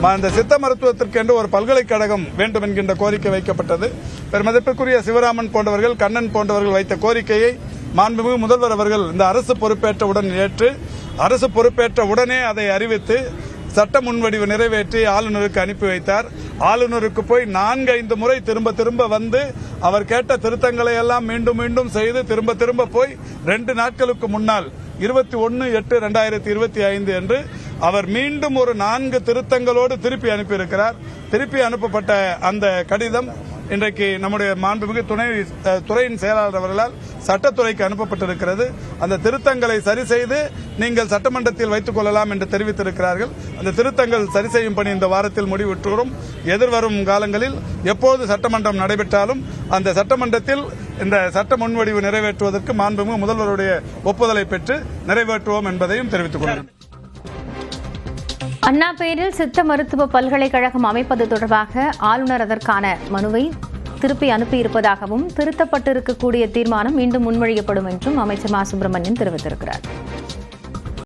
அந்த சித்த மருத்துவத்திற்கென்று ஒரு பல்கலைக்கழகம் வேண்டும் என்கின்ற கோரிக்கை வைக்கப்பட்டது. பெருமதிப்பிற்குரிய சிவராமன் போன்றவர்கள், கண்ணன் போன்றவர்கள் வைத்த கோரிக்கையை மாண்புமிகு முதல்வர் அவர்கள் இந்த அரசு பொறுப்பேற்றவுடன் ஏற்று, அரசு பொறுப்பேற்ற உடனே அதை அறிவித்து சட்ட முன்வடிவு நிறைவேற்றி ஆளுநருக்கு அனுப்பி வைத்தார். ஆளுநருக்கு போய் 4-5 முறை திரும்ப வந்து அவர் கேட்ட திருத்தங்களை எல்லாம் மீண்டும் மீண்டும் செய்து திரும்ப போய் 2 நாட்களுக்கு முன்னால் 21/8/2025 என்று அவர் மீண்டும் ஒரு 4 திருத்தங்களோடு திருப்பி அனுப்பியிருக்கிறார். திருப்பி அனுப்பப்பட்ட அந்த கடிதம் இன்றைக்கு நம்முடைய மாண்புமிகு துறையின் செயலாளர் அவர்களால் சட்டத்துறைக்கு அனுப்பப்பட்டிருக்கிறது. அந்த திருத்தங்களை சரி செய்து நீங்கள் சட்டமன்றத்தில் வைத்துக் கொள்ளலாம் என்று தெரிவித்திருக்கிறார்கள். அந்த திருத்தங்கள் சரி செய்யும் பணி இந்த வாரத்தில் முடிவுற்றுகிறோம். எதிர்வரும் காலங்களில் எப்போது சட்டமன்றம் நடைபெற்றாலும் அந்த சட்டமன்றத்தில் இந்த சட்ட முன்வடிவு நிறைவேற்றுவதற்கு மாண்புமிகு முதல்வருடைய ஒப்புதலை பெற்று நிறைவேற்றுவோம் என்பதையும் தெரிவித்துக் கொள்கிறேன். அண்ணா பெயரில் சித்த மருத்துவ பல்கலைக்கழகம் அமைப்பது தொடர்பாக ஆளுநர் அதற்கான மனுவை திருப்பி அனுப்பியிருப்பதாகவும் திருத்தப்பட்டிருக்கக்கூடிய தீர்மானம் மீண்டும் முன்மொழியப்படும் என்றும் அமைச்சர் மா சுப்பிரமணியன் தெரிவித்திருக்கிறார்.